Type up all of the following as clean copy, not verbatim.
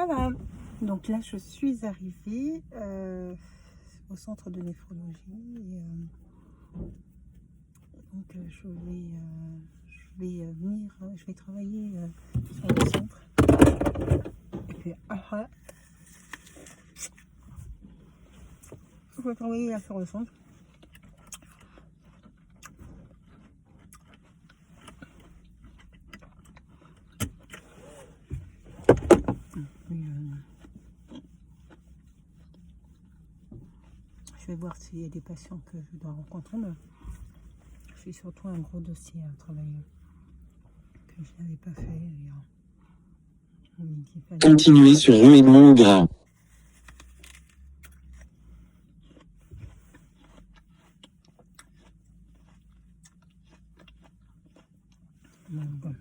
Voilà, donc là je suis arrivée au centre de néphrologie donc je vais travailler sur le centre et puis je vais travailler là sur le centre. Je vais voir s'il y a des patients que je dois rencontrer, mais c'est surtout un gros dossier à travailler que je n'avais pas fait. Continuez sur rue Edmond Gras. Bon.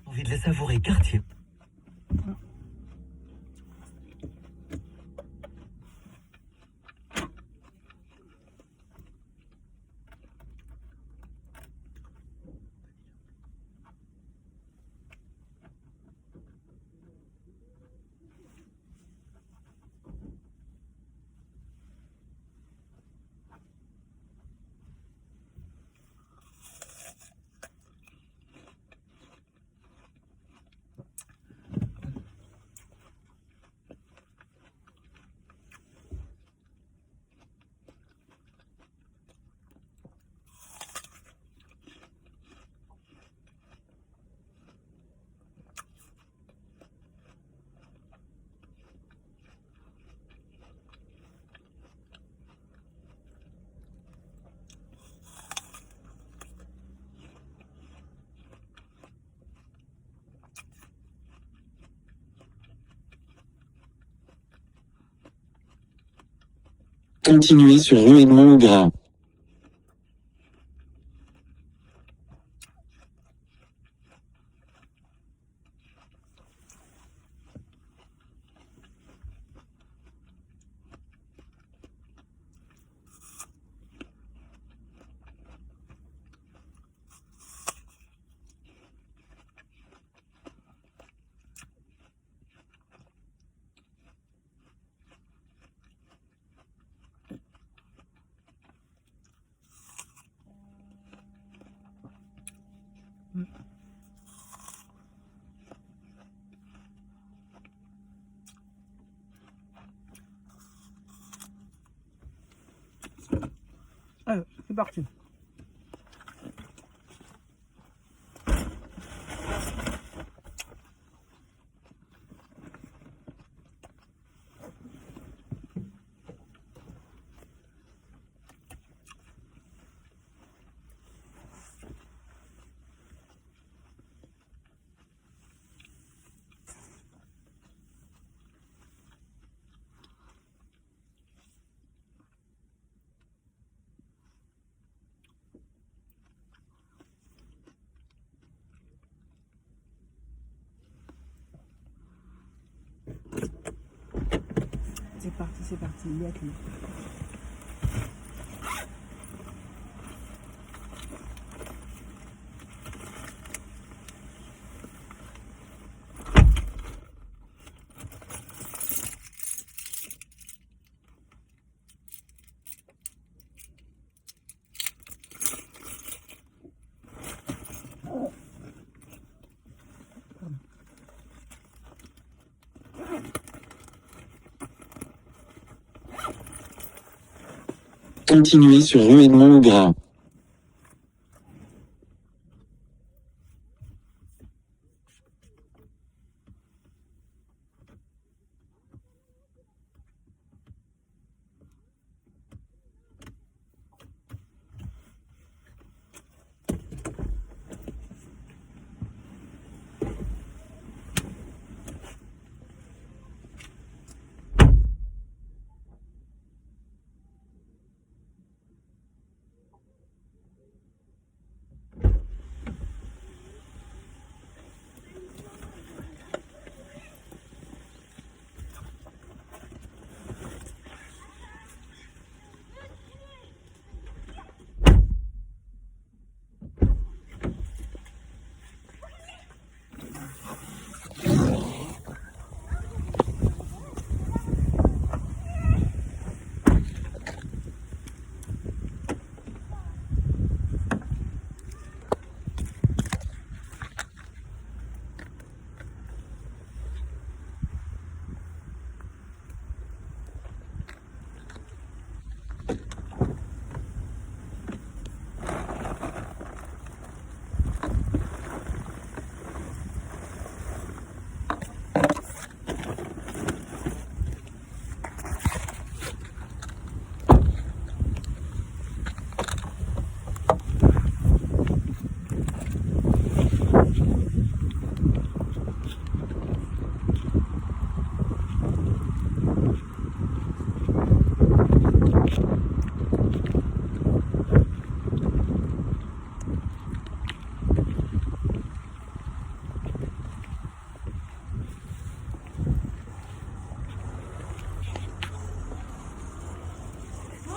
Envie de les savourer, quartier. Continuez sur rue Edmond Gras. C'est parti. C'est parti, il y a tout. Continuez sur rue Edmond Gras.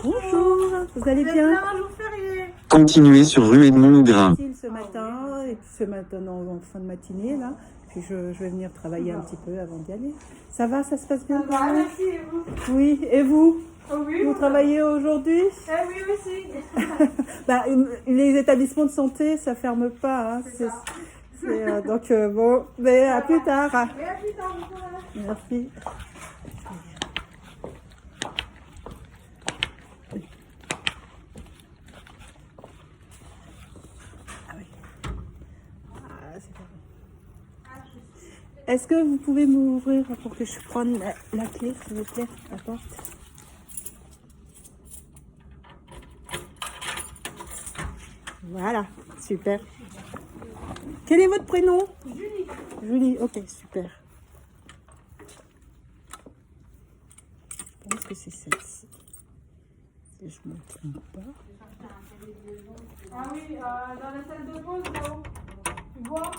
Bonjour, vous allez bien? Un jour férié. Continuez sur rue Edmond Gras. Ce matin, et puis ce matin en fin de matinée là. Puis je vais venir travailler un petit peu avant d'y aller. Ça va, ça se passe bien? Ça va, merci, et vous? Oui, et vous? Oh oui, Vous travaillez aujourd'hui? oui aussi. Bah, les établissements de santé, ça ferme pas. Hein. Donc bon, mais à plus tard. Mais à plus tard, bon courage. Merci. Ah oui. Ah, c'est pas bon. Est-ce que vous pouvez m'ouvrir pour que je prenne la clé, s'il vous plaît, la porte? Voilà, super. Quel est votre prénom? Julie. Julie, ok, super. Je pense que c'est celle-ci. Si je ne me trompe pas. Ah oui, dans la salle de pause, là-haut. Tu vois?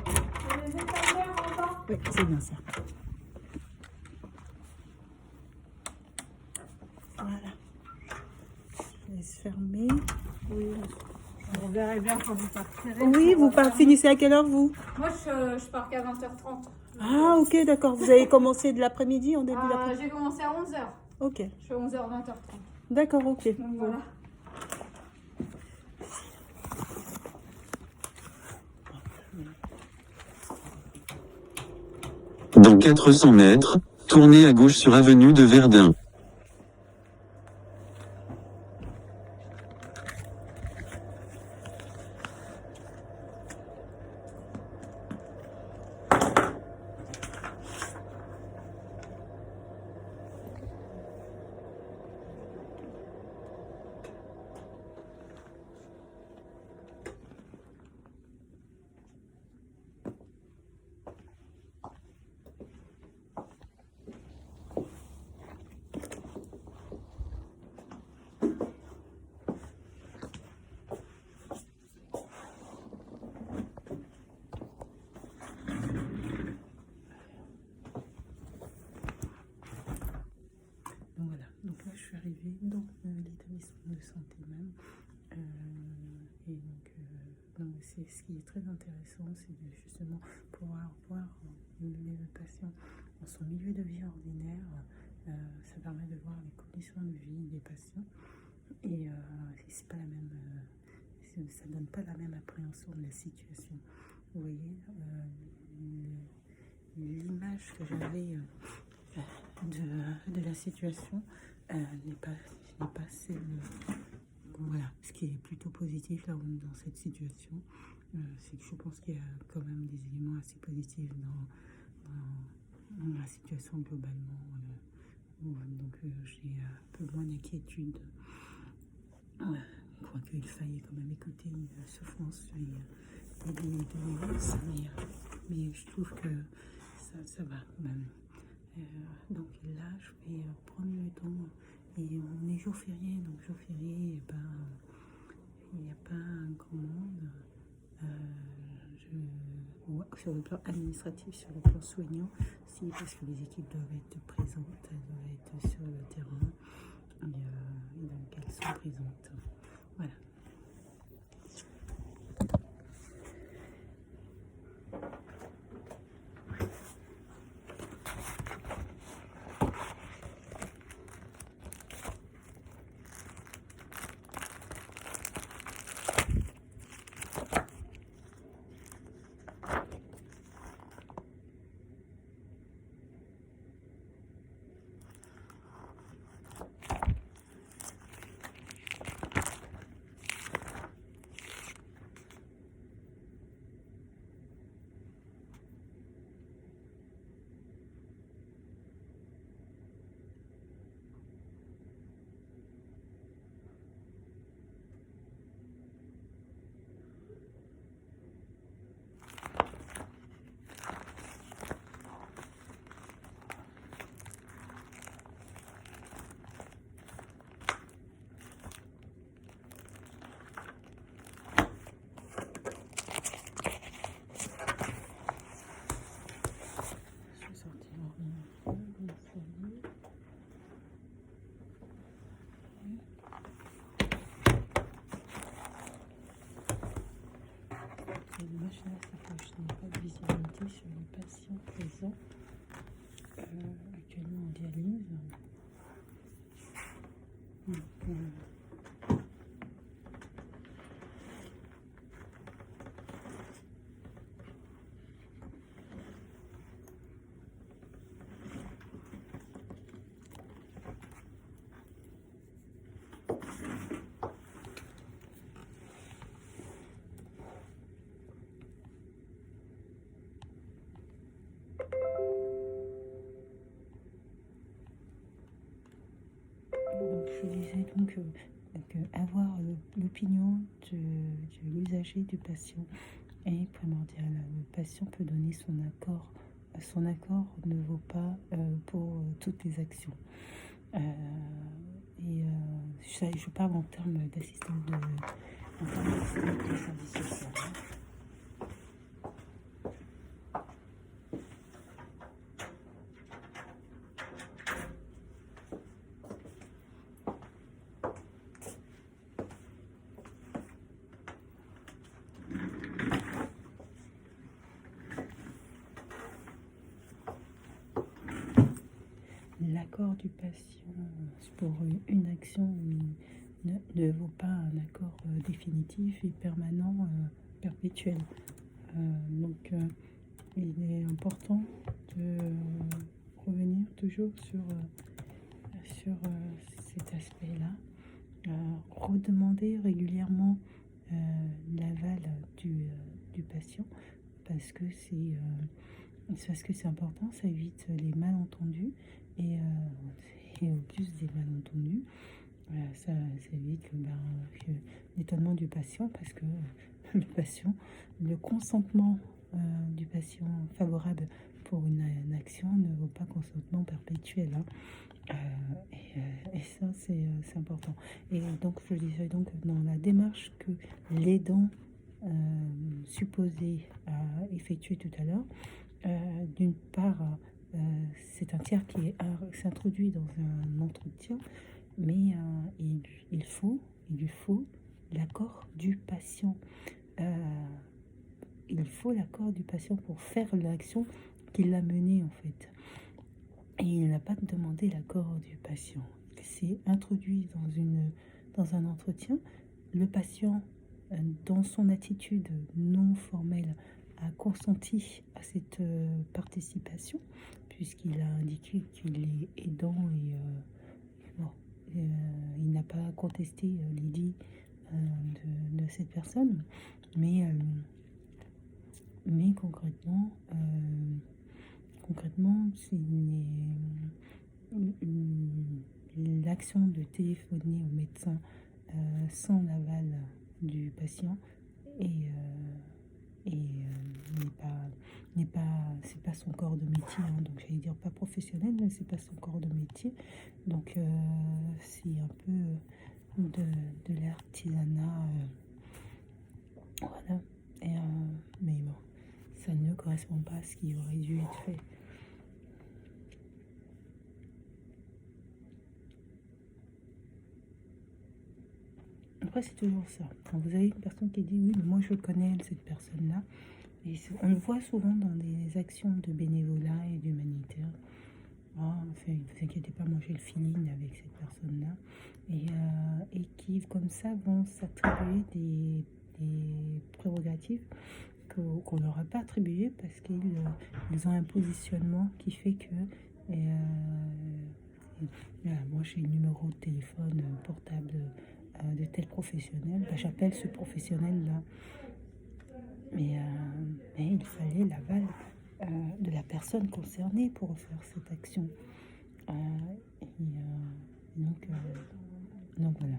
C'est les étagères en bas. Oui, c'est bien ça. Voilà. Je laisse fermer. Oui. On verrait bien quand vous partirez. Oui, vous finissez à quelle heure vous? Moi, je pars qu'à 20h30. Ah, ok, d'accord. Vous avez commencé de l'après-midi en début d'après-midi? J'ai commencé à 11h. Ok. Je fais 11h, 20h30. D'accord, ok. Donc voilà. Dans 400 mètres, tournez à gauche sur avenue de Verdun. arrivée dans l'établissement de santé même. Et donc c'est ce qui est très intéressant, c'est de justement pouvoir voir les patients dans son milieu de vie ordinaire. Ça permet de voir les conditions de vie des patients et c'est pas la même, ça donne pas la même appréhension de la situation. Vous voyez, l'image que j'avais de la situation n'est pas celle. Voilà, ce qui est plutôt positif là dans cette situation, c'est que je pense qu'il y a quand même des éléments assez positifs dans la situation globalement. Donc j'ai un peu moins d'inquiétude. Quoique il faille quand même écouter la souffrance et de l'immense, mais je trouve que ça va quand même. Donc là, je vais prendre le temps. Et on est jour férié, donc jour férié, et ben, il n'y a pas un grand monde. Sur le plan administratif, sur le plan soignant, si, parce que les équipes doivent être présentes, elles doivent être sur le terrain, et donc elles sont présentes. Voilà. Dommage là, c'est que je n'ai pas de visibilité sur les patients présents actuellement en dialyse. Donc, je disais donc avoir l'opinion de l'usager, du patient est primordial. Le patient peut donner son accord. Son accord ne vaut pas pour toutes les actions. Je parle en termes d'assistance de service social. L'accord du patient pour une action ne vaut pas un accord définitif et permanent, perpétuel. Donc il est important de revenir toujours sur cet aspect-là, redemander régulièrement l'aval du patient parce que c'est important, ça évite les malentendus et au plus des malentendus, ça évite l'étonnement du patient parce que le consentement du patient favorable pour une action ne vaut pas consentement perpétuel. Et ça, c'est important. Et donc, je disais donc dans la démarche que l'aidant supposé effectuer tout à l'heure, d'une part, c'est un tiers qui s'introduit dans un entretien, mais il lui faut l'accord du patient. Il faut l'accord du patient pour faire l'action qu'il a menée en fait. Et il n'a pas demandé l'accord du patient. Il s'est introduit dans un entretien. Le patient, dans son attitude non formelle, a consenti à cette participation, puisqu'il a indiqué qu'il est aidant et il n'a pas contesté l'idée de cette personne. Mais concrètement, l'action de téléphoner au médecin sans l'aval du patient c'est pas son corps de métier, hein, donc j'allais dire pas professionnel, mais c'est pas son corps de métier, donc c'est un peu de l'artisanat, voilà. Et, mais bon, ça ne correspond pas à ce qui aurait dû être fait. Après, c'est toujours ça. Quand vous avez une personne qui dit oui, mais moi je connais cette personne-là, et on le voit souvent dans des actions de bénévolat et d'humanitaire. Ne vous inquiétez pas, moi j'ai le feeling avec cette personne-là, et qui comme ça vont s'attribuer des prérogatives qu'on n'aura pas attribuées parce qu'ils ont un positionnement qui fait que voilà, moi j'ai le numéro de téléphone portable de tel professionnel, j'appelle ce professionnel-là. Mais il fallait l'aval de la personne concernée pour faire cette action. Donc voilà.